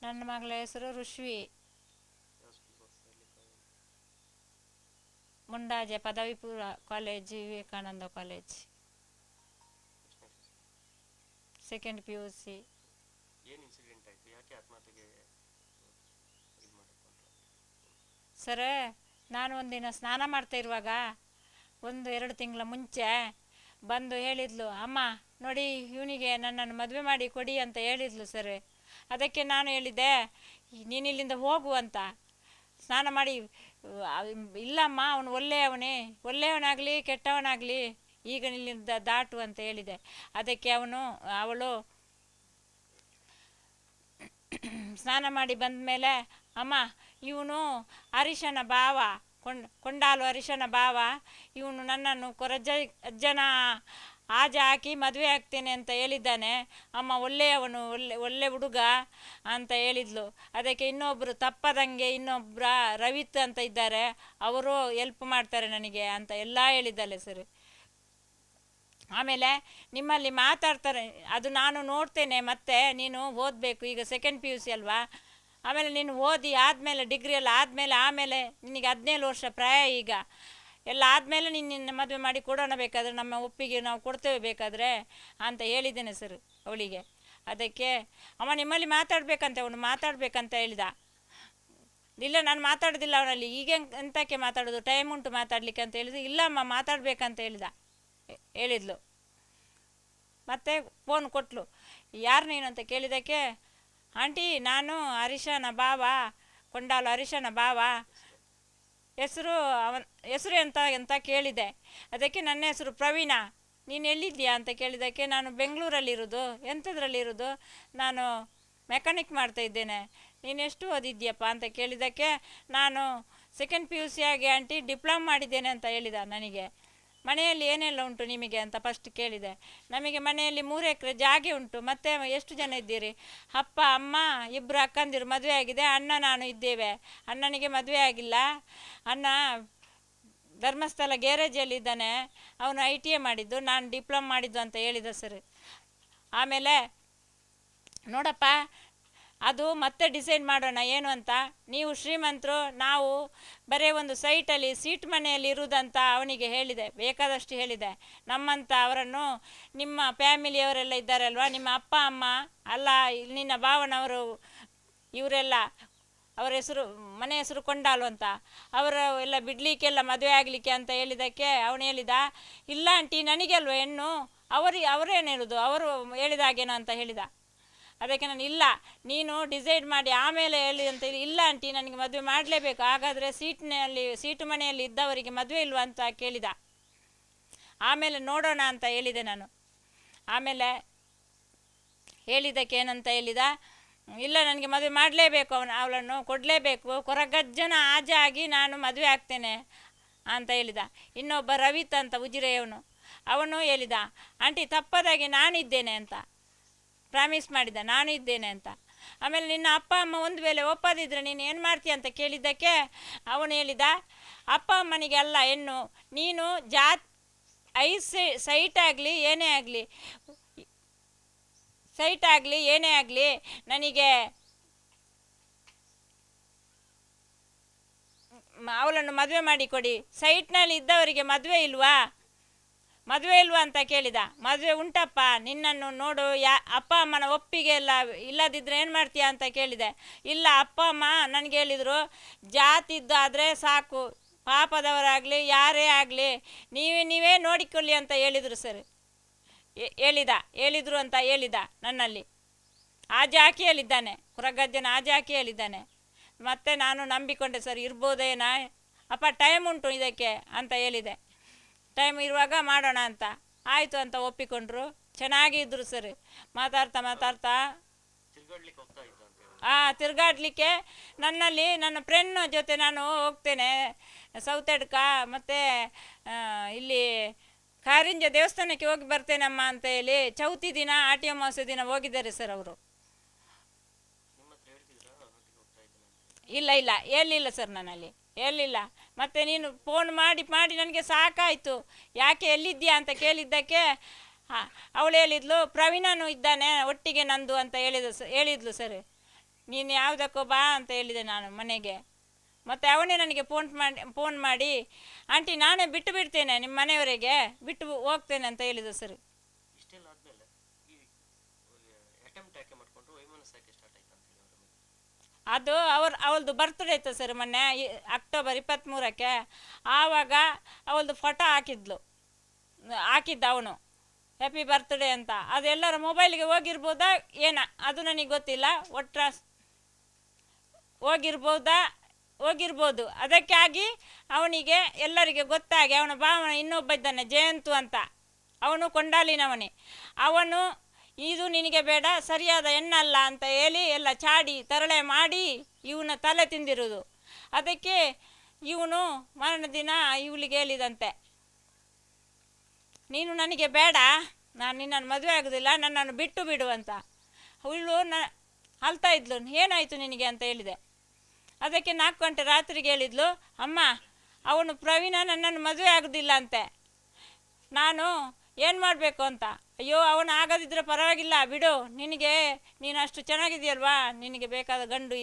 ನನ್ನ ಮಗಳ ಹೆಸರು ಋಷ್ವಿ. ಮುಂಡಾಜೆ ಪದವಿ ಪೂರ್ವ college, Vivekananda college, second PUC. Sir, ನಾನು ಒಂದಿನ ಸ್ನಾನ ಮಾಡ್ತಾ ಇರುವಾಗ 1-2 ತಿಂಗಳ ಮುಂಚೆ ಬಂದು ಹೇಳಿದ್ಲು, ಅಮ್ಮ ನೋಡಿ ಇವನಿಗೆ ನನ್ನನ್ನು ಮದುವೆ ಮಾಡಿ ಕೊಡಿ ಅಂತ ಹೇಳಿದ್ಲು ಸರ್. ಅದಕ್ಕೆ ನಾನು ಹೇಳಿದ್ದೆ, ನೀನು ಇಲ್ಲಿಂದ ಹೋಗು ಅಂತ. ಸ್ನಾನ ಮಾಡಿ, ಇಲ್ಲಮ್ಮ ಅವನು ಒಳ್ಳೆಯವನಾಗಲಿ ಕೆಟ್ಟವನಾಗಲಿ ಈಗ ಇಲ್ಲಿಂದ ದಾಟು ಅಂತ ಹೇಳಿದೆ. ಅದಕ್ಕೆ ಅವಳು ಸ್ನಾನ ಮಾಡಿ ಬಂದ ಮೇಲೆ, ಅಮ್ಮ ಇವನು ಹರೀಶನ ಭಾವ, ಕೊಂಡಾಲು ಹರೀಶನ ಭಾವ, ಇವನು ನನ್ನನ್ನು ಅಜ್ಜನ ಆಜ ಹಾಕಿ ಮದುವೆ ಆಗ್ತೇನೆ ಅಂತ ಹೇಳಿದ್ದಾನೆ ಅಮ್ಮ, ಒಳ್ಳೆಯವನು, ಒಳ್ಳೆ ಹುಡುಗ ಅಂತ ಹೇಳಿದ್ಲು. ಅದಕ್ಕೆ ಇನ್ನೊಬ್ಬರು ತಪ್ಪದಂಗೆ ಇನ್ನೊಬ್ಬರ ರವಿತ್ ಅಂತ ಇದ್ದಾರೆ, ಅವರು ಹೆಲ್ಪ್ ಮಾಡ್ತಾರೆ ನನಗೆ ಅಂತ ಎಲ್ಲ ಹೇಳಿದ್ದಾಳೆ ಸರ್. ಆಮೇಲೆ ನಿಮ್ಮಲ್ಲಿ ಮಾತಾಡ್ತಾರೆ, ಅದು ನಾನು ನೋಡ್ತೇನೆ. ಮತ್ತೆ ನೀನು ಓದಬೇಕು, ಈಗ ಸೆಕೆಂಡ್ PUC ಅಲ್ವಾ. ಆಮೇಲೆ ನೀನು ಓದಿ ಆದಮೇಲೆ ಡಿಗ್ರಿ ಎಲ್ಲ ಆಮೇಲೆ ನಿನಗೆ 17 ವರ್ಷ ಪ್ರಾಯ ಈಗ ಎಲ್ಲ ಆದಮೇಲೆ ನಿನ್ನ ಮದುವೆ ಮಾಡಿ ಕೊಡೋಣ, ಬೇಕಾದರೆ ನಮ್ಮ ಒಪ್ಪಿಗೆ ನಾವು ಕೊಡ್ತೇವೆ ಬೇಕಾದರೆ ಅಂತ ಹೇಳಿದ್ದೇನೆ ಸರ್ ಅವಳಿಗೆ. ಅದಕ್ಕೆ ಅಮ್ಮ ನಿಮ್ಮಲ್ಲಿ ಅವನು ಮಾತಾಡಬೇಕಂತ ಹೇಳಿದ. ಇಲ್ಲ ನಾನು ಮಾತಾಡೋದಿಲ್ಲ ಅವನಲ್ಲಿ, ಈಗ ಎಂತಕ್ಕೆ ಮಾತಾಡೋದು, ಟೈಮ್ ಉಂಟು ಮಾತಾಡಲಿಕ್ಕೆ ಅಂತ ಹೇಳಿದ್ರು. ಇಲ್ಲಮ್ಮ ಮಾತಾಡಬೇಕಂತ ಹೇಳಿದ್ಲು. ಮತ್ತೆ ಫೋನ್ ಕೊಟ್ಟಳು. ಯಾರು ನೀನು ಅಂತ ಕೇಳಿದ್ದಕ್ಕೆ, ಆಂಟಿ ನಾನು ಹರೀಶನ ಭಾವ, ಕೊಂಡಾಲು ಹರೀಶನ ಭಾವ, ಹೆಸರು ಎಂತ ಕೇಳಿದೆ. ಅದಕ್ಕೆ ನನ್ನ ಹೆಸರು ಪ್ರವೀಣ, ನೀನು ಎಲ್ಲಿದ್ದೀಯಾ ಅಂತ ಕೇಳಿದ್ದಕ್ಕೆ, ನಾನು ಬೆಂಗಳೂರಲ್ಲಿರೋದು. ಎಂಥದ್ರಲ್ಲಿರೋದು? ನಾನು ಮೆಕ್ಯಾನಿಕ್ ಮಾಡ್ತಾ ಇದ್ದೇನೆ. ನೀನು ಎಷ್ಟು ಓದಿದ್ಯಪ್ಪ ಅಂತ ಕೇಳಿದ್ದಕ್ಕೆ, ನಾನು ಸೆಕೆಂಡ್ PUC ಆಗಿ ಆಂಟಿ ಡಿಪ್ಲೊಮಾ ಮಾಡಿದ್ದೇನೆ ಅಂತ ಹೇಳಿದ ನನಗೆ. ಮನೆಯಲ್ಲಿ ಏನೆಲ್ಲ ಉಂಟು ನಿಮಗೆ ಅಂತ ಫಸ್ಟ್ ಕೇಳಿದೆ. ನಮಗೆ ಮನೆಯಲ್ಲಿ 3 ಎಕರೆ ಜಾಗೆ ಉಂಟು. ಮತ್ತು ಎಷ್ಟು ಜನ ಇದ್ದೀರಿ? ಅಪ್ಪ ಅಮ್ಮ 2 ಅಕ್ಕಂದಿರು ಮದುವೆ ಆಗಿದೆ, ಅಣ್ಣ ನಾನು ಇದ್ದೇವೆ. ಅಣ್ಣನಿಗೆ ಮದುವೆ ಆಗಿಲ್ಲ. ಅಣ್ಣ ಧರ್ಮಸ್ಥಳ ಗ್ಯಾರೇಜಲ್ಲಿದ್ದಾನೆ, ಅವನು ITA ಮಾಡಿದ್ದು, ನಾನು ಡಿಪ್ಲೊಮಾ ಮಾಡಿದ್ದು ಅಂತ ಹೇಳಿದ ಸರ್. ಆಮೇಲೆ ನೋಡಪ್ಪ, ಅದು ಮತ್ತೆ ಡಿಸೈಡ್ ಮಾಡೋಣ ಏನು ಅಂತ. ನೀವು ಶ್ರೀಮಂತರು, ನಾವು ಬರೀ ಒಂದು ಸೈಟಲ್ಲಿ ಸೀಟ್ ಮನೆಯಲ್ಲಿ ಇರುವುದಂತ ಅವನಿಗೆ ಹೇಳಿದೆ, ಬೇಕಾದಷ್ಟು ಹೇಳಿದೆ. ನಮ್ಮಂತ ಅವರನ್ನು, ನಿಮ್ಮ ಫ್ಯಾಮಿಲಿಯವರೆಲ್ಲ ಇದ್ದಾರೆ ಅಲ್ವಾ, ನಿಮ್ಮ ಅಪ್ಪ ಅಮ್ಮ ಅಲ್ಲ, ನಿನ್ನ ಭಾವನವರು ಇವರೆಲ್ಲ, ಅವರ ಹೆಸರು, ಮನೆ ಹೆಸರು ಕೊಂಡಾಲು ಅಂತ, ಅವರು ಎಲ್ಲ ಬಿಡಲಿಕ್ಕೆಲ್ಲ ಮದುವೆ ಆಗಲಿಕ್ಕೆ ಅಂತ ಹೇಳಿದ್ದಕ್ಕೆ ಅವನು ಹೇಳಿದ, ಇಲ್ಲ ಆಂಟಿ ನನಗೆ ಅಲ್ವ ಹೆಣ್ಣು, ಅವರೇನು ಹೇಳೋದು, ಅವರು ಹೇಳಿದ ಹಾಗೇನೋ ಅಂತ ಹೇಳಿದ. ಅದಕ್ಕೆ ನಾನು, ಇಲ್ಲ ನೀನು ಡಿಸೈಡ್ ಮಾಡಿ ಆಮೇಲೆ ಹೇಳಿ ಅಂತ ಹೇಳಿ, ಇಲ್ಲ ಆಂಟಿ ನನಗೆ ಮದುವೆ ಮಾಡಲೇಬೇಕು. ಹಾಗಾದರೆ ಸೀಟು ಮನೆಯಲ್ಲಿ ಇದ್ದವರಿಗೆ ಮದುವೆ ಇಲ್ವಾ ಅಂತ ಕೇಳಿದ. ಆಮೇಲೆ ನೋಡೋಣ ಅಂತ ಹೇಳಿದೆ ನಾನು. ಆಮೇಲೆ ಹೇಳಿದ್ದಕ್ಕೆ ಏನಂತ ಹೇಳಿದ, ಇಲ್ಲ ನನಗೆ ಮದುವೆ ಮಾಡಲೇಬೇಕು, ಅವಳನ್ನು ಕೊಡಲೇಬೇಕು, ಕೊರಗಜ್ಜನ ಆಜ ಆಗಿ ನಾನು ಮದುವೆ ಆಗ್ತೇನೆ ಅಂತ ಹೇಳಿದ. ಇನ್ನೊಬ್ಬ ರವಿತ್ ಅಂತ ಉಜಿರೆಯವನು, ಅವನು ಹೇಳಿದ, ಆಂಟಿ ತಪ್ಪದಾಗಿ ನಾನಿದ್ದೇನೆ ಅಂತ ಪ್ರಾಮಿಸ್ ಮಾಡಿದ, ನಾನು ಇದ್ದೇನೆ ಅಂತ. ಆಮೇಲೆ ನಿನ್ನ ಅಪ್ಪ ಅಮ್ಮ ಒಂದು ವೇಳೆ ಒಪ್ಪದಿದ್ರೆ ನೀನು ಏನು ಮಾಡ್ತೀಯ ಅಂತ ಕೇಳಿದ್ದಕ್ಕೆ ಅವನು ಹೇಳಿದ, ಅಪ್ಪ ಅಮ್ಮನಿಗೆ ಅಲ್ಲ ಹೆಣ್ಣು, ನೀನು ಸೈಟ್ ಆಗಲಿ ಏನೇ ಆಗಲಿ ನನಗೆ ಅವಳನ್ನು ಮದುವೆ ಮಾಡಿಕೊಡಿ. ಸೈಟ್ನಲ್ಲಿ ಇದ್ದವರಿಗೆ ಮದುವೆ ಇಲ್ವಾ ಅಂತ ಕೇಳಿದ. ಮದುವೆ ಉಂಟಪ್ಪ, ನಿನ್ನನ್ನು ನೋಡು, ಅಪ್ಪ ಅಮ್ಮನ ಒಪ್ಪಿಗೆ ಇಲ್ಲದಿದ್ದರೆ ಏನು ಮಾಡ್ತೀಯ ಅಂತ ಕೇಳಿದೆ. ಇಲ್ಲ ಅಪ್ಪ ಅಮ್ಮ ನನಗೆ ಹೇಳಿದರು, ಜಾತಿದ್ದಾದರೆ ಸಾಕು, ಪಾಪದವರಾಗಲಿ ಯಾರೇ ಆಗಲಿ ನೀವೇ ನೋಡಿಕೊಳ್ಳಿ ಅಂತ ಹೇಳಿದರು ಸರ್. ಹೇಳಿದರು ಅಂತ ಹೇಳಿದ ನನ್ನಲ್ಲಿ. ಆಜಾಕಿ ಹೇಳಿದ್ದಾನೆ, ಕೊರಗಜ್ಜನ ಆಜಾಕಿ ಹೇಳಿದ್ದಾನೆ. ಮತ್ತೆ ನಾನು ನಂಬಿಕೊಂಡೆ ಸರ್, ಇರ್ಬೋದೇನಾ ಅಪ್ಪ, ಟೈಮ್ ಉಂಟು ಇದಕ್ಕೆ ಅಂತ ಹೇಳಿದೆ. ಟೈಮ್ ಇರುವಾಗ ಮಾಡೋಣ ಅಂತ ಆಯಿತು ಅಂತ ಒಪ್ಪಿಕೊಂಡ್ರು. ಚೆನ್ನಾಗಿದ್ರು ಸರ್. ಮಾತಾಡ್ತಾ ತಿರುಗಾಡ್ಲಿಕ್ಕೆ ನನ್ನ ಫ್ರೆಂಡ್ ಜೊತೆ ನಾನು ಹೋಗ್ತೇನೆ, ಸೌತೆಡ್ಕ ಮತ್ತು ಇಲ್ಲಿ ಕಾರಿಂಜ ದೇವಸ್ಥಾನಕ್ಕೆ ಹೋಗಿ ಬರ್ತೇನಮ್ಮ ಅಂತ ಹೇಳಿ ಚೌತಿ ದಿನ ಆಟಿ ಅಮಾವಾಸ್ಯೆ ದಿನ ಹೋಗಿದ್ದಾರೆ ಸರ್ ಅವರು. ಇಲ್ಲ ಹೇಳಿಲ್ಲ ಸರ್, ನನ್ನಲ್ಲಿ ಹೇಳಿಲ್ಲ. ಮತ್ತು ನೀನು ಫೋನ್ ಮಾಡಿ ನನಗೆ ಸಾಕಾಯಿತು, ಯಾಕೆ ಎಲ್ಲಿದ್ದೀಯಾ ಅಂತ ಕೇಳಿದ್ದಕ್ಕೆ ಅವಳು ಹೇಳಿದ್ಲು, ಪ್ರವೀಣನು ಇದ್ದಾನೆ ಒಟ್ಟಿಗೆ ನಂದು ಅಂತ ಹೇಳಿದ್ಲು ಸರ್. ನೀನು ಯಾವುದಕ್ಕೋ ಬಾ ಅಂತ ಹೇಳಿದೆ ನಾನು ಮನೆಗೆ. ಮತ್ತು ಅವನೇ ನನಗೆ ಫೋನ್ ಮಾಡಿ ಆಂಟಿ ನಾನೇ ಬಿಟ್ಟು ಬಿಡ್ತೇನೆ ನಿಮ್ಮ ಮನೆಯವರೆಗೆ ಬಿಟ್ಟು ಹೋಗ್ತೇನೆ ಅಂತ ಹೇಳಿದ ಸರ್. ಅದು ಅವಳದು ಬರ್ತ್ಡೇ ಇತ್ತು ಸರ್ ಮೊನ್ನೆ ಅಕ್ಟೋಬರ್ 23ಕ್ಕೆ. ಆವಾಗ ಅವಳದು ಫೋಟೋ ಹಾಕಿದ್ದ ಅವನು ಹ್ಯಾಪಿ ಬರ್ತ್ಡೇ ಅಂತ. ಅದೆಲ್ಲರ ಮೊಬೈಲಿಗೆ ಹೋಗಿರ್ಬೋದಾ ಏನ ಅದು ನನಗೆ ಗೊತ್ತಿಲ್ಲ. ಹೋಗಿರ್ಬೋದು. ಅದಕ್ಕಾಗಿ ಅವನಿಗೆ ಎಲ್ಲರಿಗೆ ಗೊತ್ತಾಗಿ ಅವನ ಭಾವನ ಇನ್ನೊಬ್ಬ ಇದ್ದಾನೆ ಜಯಂತು ಅಂತ, ಅವನು ಕೊಂಡಾಲಿನವನೇ. ಅವನು ಇದು ನಿನಗೆ ಬೇಡ ಸರಿಯಾದ ಹೆಣ್ಣಲ್ಲ ಅಂತ ಹೇಳಿ ಎಲ್ಲ ಚಾಡಿ ತರಳೆ ಮಾಡಿ ಇವನ ತಲೆ ತಿಂದಿರುವುದು. ಅದಕ್ಕೆ ಇವನು ಮರಣ ದಿನ ಇವಳಿಗೆ ಹೇಳಿದಂತೆ, ನೀನು ನನಗೆ ಬೇಡ, ನಾನು ನಿನ್ನನ್ನು ಮದುವೆ ಆಗೋದಿಲ್ಲ, ನನ್ನನ್ನು ಬಿಟ್ಟು ಬಿಡು ಅಂತ. ಇವಳು ಅಳ್ತಾ ಇದ್ಲು. ಏನಾಯಿತು ನಿನಗೆ ಅಂತ ಹೇಳಿದೆ. ಅದಕ್ಕೆ 4 ಗಂಟೆ ರಾತ್ರಿಗೆ ಹೇಳಿದ್ಲು, ಅಮ್ಮ ಅವನು ಪ್ರವೀಣ ನನ್ನನ್ನು ಮದುವೆ ಆಗೋದಿಲ್ಲ ಅಂತೆ, ನಾನು ಏನು ಮಾಡಬೇಕು ಅಂತ. ಅಯ್ಯೋ ಅವನು ಆಗದಿದ್ದರೆ ಪರವಾಗಿಲ್ಲ ಬಿಡು, ನೀನು ಅಷ್ಟು ಚೆನ್ನಾಗಿದೆಯಲ್ವಾ, ನಿನಗೆ ಬೇಕಾದ ಗಂಡು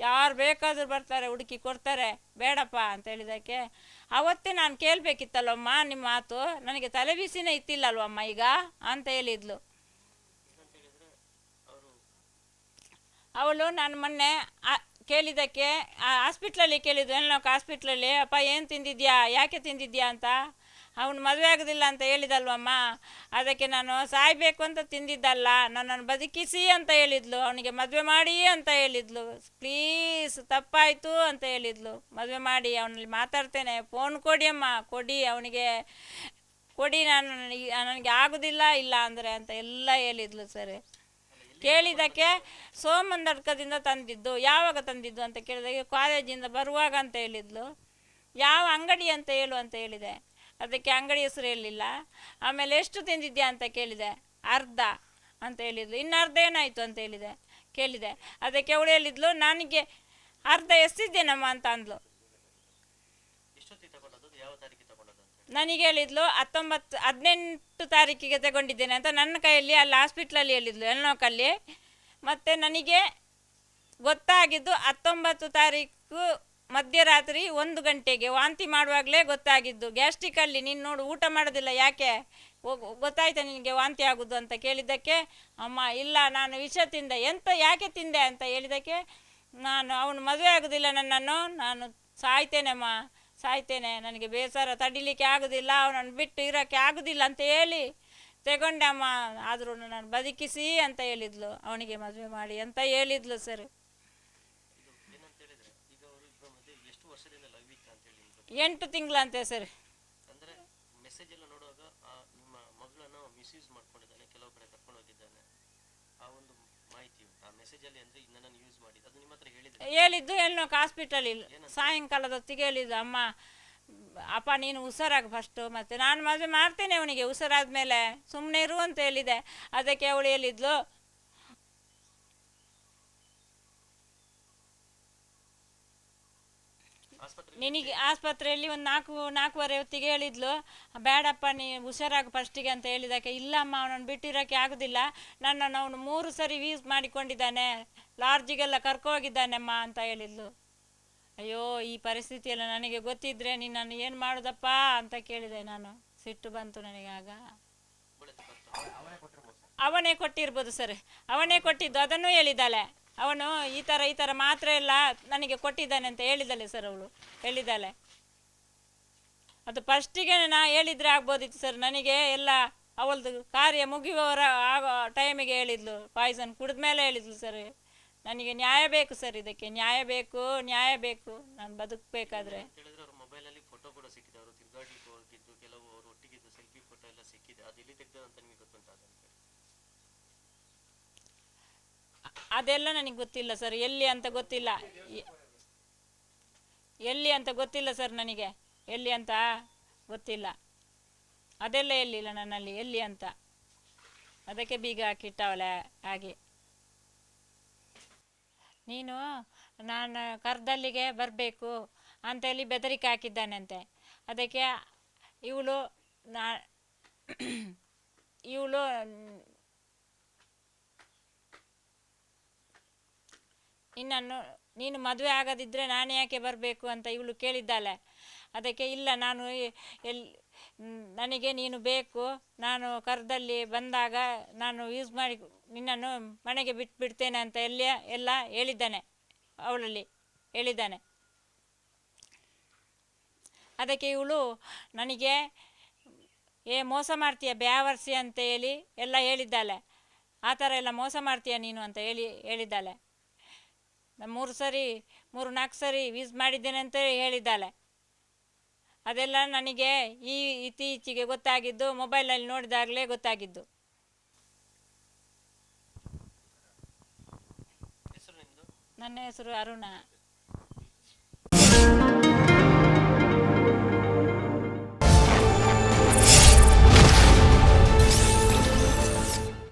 ಯಾರು ಬೇಕಾದರೂ ಬರ್ತಾರೆ ಹುಡುಕಿ ಕೊಡ್ತಾರೆ, ಬೇಡಪ್ಪ ಅಂತ ಹೇಳಿದ್ದಕ್ಕೆ ಅವತ್ತೇ ನಾನು ಕೇಳಬೇಕಿತ್ತಲ್ವಮ್ಮ ನಿಮ್ಮ ಮಾತು, ನನಗೆ ತಲೆ ಬಿಸಿನೇ ಇತ್ತಿಲ್ಲಲ್ವಮ್ಮ ಈಗ ಅಂತ ಹೇಳಿದ್ಲು. ಅವಳು ನಾನು ಮೊನ್ನೆ ಕೇಳಿದ್ದಕ್ಕೆ ಹಾಸ್ಪಿಟ್ಲಲ್ಲಿ ಕೇಳಿದ್ದು, ಹೆಣ್ಣೋಕೆ ಹಾಸ್ಪಿಟ್ಲಲ್ಲಿ, ಅಪ್ಪ ಏನು ತಿಂದಿದ್ಯಾ, ಯಾಕೆ ತಿಂದಿದ್ಯಾ ಅಂತ. ಅವನು ಮದುವೆ ಆಗೋದಿಲ್ಲ ಅಂತ ಹೇಳಿದಲ್ವಮ್ಮ, ಅದಕ್ಕೆ ನಾನು ಸಾಯಬೇಕು ಅಂತ ತಿಂದಿದ್ದಲ್ಲ, ನನ್ನನ್ನು ಬದುಕಿಸಿ ಅಂತ ಹೇಳಿದ್ಲು. ಅವನಿಗೆ ಮದುವೆ ಮಾಡಿ ಅಂತ ಹೇಳಿದ್ಲು, ಪ್ಲೀಸ್ ತಪ್ಪಾಯಿತು ಅಂತ ಹೇಳಿದ್ಲು. ಮದುವೆ ಮಾಡಿ ಅವನಲ್ಲಿ ಮಾತಾಡ್ತೇನೆ, ಫೋನ್ ಕೊಡಿ ಅಮ್ಮ, ಕೊಡಿ ಅವನಿಗೆ ಕೊಡಿ, ನನಗೆ ಆಗೋದಿಲ್ಲ ಇಲ್ಲ ಅಂದರೆ ಅಂತ ಎಲ್ಲ ಹೇಳಿದ್ಲು ಸರ್. ಕೇಳಿದ್ದಕ್ಕೆ ಸೋಮಂದರ್ಕದಿಂದ ತಂದಿದ್ದು, ಯಾವಾಗ ತಂದಿದ್ದು ಅಂತ ಕೇಳಿದಾಗ ಕಾಲೇಜಿಂದ ಬರುವಾಗ ಅಂತ ಹೇಳಿದ್ಲು. ಯಾವ ಅಂಗಡಿ ಅಂತ ಹೇಳು ಅಂತ ಹೇಳಿದೆ, ಅದಕ್ಕೆ ಅಂಗಡಿ ಹೆಸರು ಹೇಳಲಿಲ್ಲ. ಆಮೇಲೆ ಎಷ್ಟು ತಿಂದಿದ್ಯಾ ಅಂತ ಕೇಳಿದೆ, ಅರ್ಧ ಅಂತ ಹೇಳಿದ್ಲು. ಇನ್ನು ಅರ್ಧ ಏನಾಯಿತು ಅಂತ ಕೇಳಿದೆ. ಅದಕ್ಕೆ ಅವಳು ಹೇಳಿದ್ಲು, ನನಗೆ ಅರ್ಧ ಎಷ್ಟಿದ್ದೇನಮ್ಮ ಅಂತ ಅಂದ್ಲು. ನನಗೆ ಹೇಳಿದ್ಲು 18 ತಾರೀಕಿಗೆ ತಗೊಂಡಿದ್ದೇನೆ ಅಂತ ನನ್ನ ಕೈಯಲ್ಲಿ ಅಲ್ಲಿ ಹಾಸ್ಪಿಟ್ಲಲ್ಲಿ ಹೇಳಿದ್ಲು ಹೆಣ್ಣೋಕಲ್ಲಿ. ಮತ್ತು ನನಗೆ ಗೊತ್ತಾಗಿದ್ದು 19 ತಾರೀಕು ಮಧ್ಯರಾತ್ರಿ 1 ಗಂಟೆಗೆ ವಾಂತಿ ಮಾಡುವಾಗಲೇ ಗೊತ್ತಾಗಿದ್ದು. ಗ್ಯಾಸ್ಟ್ರಿಕಲ್ಲಿ ನೀನು ನೋಡು ಊಟ ಮಾಡೋದಿಲ್ಲ, ಯಾಕೆ ಗೊತ್ತಾಯ್ತಾ ನಿನಗೆ ವಾಂತಿ ಆಗೋದು ಅಂತ ಕೇಳಿದ್ದಕ್ಕೆ, ಅಮ್ಮ ಇಲ್ಲ ನಾನು ವಿಷ ತಿಂದೆ. ಎಂತ ಯಾಕೆ ತಿಂದೆ ಅಂತ ಹೇಳಿದ್ದಕ್ಕೆ, ಅವನು ಮದುವೆ ಆಗೋದಿಲ್ಲ ನನ್ನನ್ನು, ನಾನು ಸಾಯ್ತೇನೆ, ನನಗೆ ಬೇಸರ ತಡಿಲಿಕ್ಕೆ ಆಗೋದಿಲ್ಲ, ಅವನನ್ನು ಬಿಟ್ಟು ಇರೋಕ್ಕೆ ಆಗೋದಿಲ್ಲ ಅಂತ ಹೇಳಿ ತಗೊಂಡೆ ಅಮ್ಮ, ಆದರೂ ನಾನು ಬದುಕಿಸಿ ಅಂತ ಹೇಳಿದ್ಲು, ಅವನಿಗೆ ಮದುವೆ ಮಾಡಿ ಅಂತ ಹೇಳಿದ್ಲು ಸರ್. 8 ತಿಂಗಳಂತೆ ಸರ್. ಹೇಳಿದ್ದು ಹೆಣ್ಣೋಕೆ ಹಾಸ್ಪಿಟಲ್ ಸಾಯಂಕಾಲದ ಹೊತ್ತಿಗೆ ಹೇಳಿದ್ದು, ಅಪ್ಪ ನೀನು ಹುಷಾರಾಗ ಫಸ್ಟು, ಮತ್ತು ನಾನು ಮದುವೆ ಮಾಡ್ತೇನೆ ಅವನಿಗೆ ಹುಷಾರಾದ ಮೇಲೆ, ಸುಮ್ಮನೆ ಇರು ಅಂತ ಹೇಳಿದೆ. ಅದಕ್ಕೆ ಅವಳು ಹೇಳಿದ್ಲು, ನಿನಗೆ ಆಸ್ಪತ್ರೆಯಲ್ಲಿ ಒಂದು 4:30 ಹೊತ್ತಿಗೆ ಹೇಳಿದ್ಲು, ಬೇಡಪ್ಪ ನೀ ಹುಷಾರಾಗ ಫಸ್ಟಿಗೆ ಅಂತ ಹೇಳಿದ್ದಕ್ಕೆ, ಇಲ್ಲಮ್ಮ ಅವನನ್ನು ಬಿಟ್ಟಿರೋಕ್ಕೆ ಆಗೋದಿಲ್ಲ, ನನ್ನನ್ನು ಅವನು 3 ಸರಿ ಯೂಸ್ ಮಾಡಿಕೊಂಡಿದ್ದಾನೆ, ಲಾಡ್ಜಿಗೆಲ್ಲ ಕರ್ಕೋಗಿದ್ದಾನೆಮ್ಮ ಅಂತ ಹೇಳಿದ್ಲು. ಅಯ್ಯೋ ಈ ಪರಿಸ್ಥಿತಿಯೆಲ್ಲ ನನಗೆ ಗೊತ್ತಿದ್ರೆ ನಿನ್ನನ್ನು ಏನು ಮಾಡೋದಪ್ಪ ಅಂತ ಕೇಳಿದೆ ನಾನು. ಸಿಟ್ಟು ಬಂತು ನನಗೆ ಆಗ. ಅವನೇ ಕೊಟ್ಟಿರ್ಬೋದು ಸರ್, ಅವನೇ ಕೊಟ್ಟಿದ್ದು, ಅದನ್ನೂ ಹೇಳಿದ್ದಾಳೆ. ಅವನು ಈ ಥರ ಮಾತ್ರೆ ಎಲ್ಲ ನನಗೆ ಕೊಟ್ಟಿದ್ದಾನೆ ಅಂತ ಹೇಳಿದ್ದಾಳೆ ಸರ್, ಅವಳು ಹೇಳಿದ್ದಾಳೆ. ಅದು ಫಸ್ಟಿಗೆ ನಾ ಹೇಳಿದರೆ ಆಗ್ಬೋದಿತ್ತು ಸರ್, ನನಗೆ ಎಲ್ಲ ಅವಳದು ಕಾರ್ಯ ಮುಗಿಯುವವರ ಆಗೋ ಟೈಮಿಗೆ ಹೇಳಿದ್ಲು, ಪಾಯ್ಸನ್ ಕುಡಿದ ಮೇಲೆ ಹೇಳಿದ್ಲು ಸರ್. ನನಗೆ ನ್ಯಾಯ ಬೇಕು ಸರ್, ಇದಕ್ಕೆ ನ್ಯಾಯ ಬೇಕು, ನಾನು ಬದುಕಬೇಕಾದ್ರೆ. ಅದೆಲ್ಲ ನನಗೆ ಗೊತ್ತಿಲ್ಲ ಸರ್, ಎಲ್ಲಿ ಅಂತ ಗೊತ್ತಿಲ್ಲ ಸರ್, ನನಗೆ ಎಲ್ಲಿ ಅಂತ ಗೊತ್ತಿಲ್ಲ, ಅದೆಲ್ಲ ಎಲ್ಲಿಲ್ಲ ನನ್ನಲ್ಲಿ ಎಲ್ಲಿ ಅಂತ. ಅದಕ್ಕೆ ಬೀಗ ಹಾಕಿಟ್ಟವಳೆ ಹಾಗೆ. ನೀನು ನಾನು ಕರ್ದಲ್ಲಿಗೆ ಬರಬೇಕು ಅಂತೇಳಿ ಬೆದರಿಕೆ ಹಾಕಿದ್ದಾನಂತೆ. ಅದಕ್ಕೆ ಇವಳು ನಿನ್ನನ್ನು ನೀನು ಮದುವೆ ಆಗದಿದ್ದರೆ ನಾನು ಯಾಕೆ ಬರಬೇಕು ಅಂತ ಇವಳು ಕೇಳಿದ್ದಾಳೆ. ಅದಕ್ಕೆ ಇಲ್ಲ, ನಾನು ನನಗೆ ನೀನು ಬೇಕು, ನಾನು ಕರ್ದಲ್ಲಿ ಬಂದಾಗ ನಾನು ಯೂಸ್ ಮಾಡಿ ನಿನ್ನನ್ನು ಮನೆಗೆ ಬಿಡ್ತೇನೆ ಅಂತ ಎಲ್ಲ ಹೇಳಿದ್ದಾನೆ, ಅವಳಲ್ಲಿ ಹೇಳಿದ್ದಾನೆ. ಅದಕ್ಕೆ ಇವಳು ನನಗೆ ಮೋಸ ಮಾಡ್ತೀಯ ಬ್ಯಾವರ್ಸಿ ಅಂತ ಎಲ್ಲ ಹೇಳಿದ್ದಾಳೆ. ಆ ಥರ ಎಲ್ಲ ಮೋಸ ಮಾಡ್ತೀಯ ನೀನು ಅಂತ ಹೇಳಿದ್ದಾಳೆ. 3-4 ಸರಿ ಯೂಸ್ ಮಾಡಿದ್ದೇನೆ ಅಂತ ಹೇಳಿದ್ದಾಳೆ. ಅದೆಲ್ಲ ನನಗೆ ಇತ್ತೀಚೆಗೆ ಗೊತ್ತಾಗಿದ್ದು, ಮೊಬೈಲಲ್ಲಿ ನೋಡಿದಾಗಲೇ ಗೊತ್ತಾಗಿದ್ದು. ನನ್ನ ಹೆಸರು ಅರುಣ.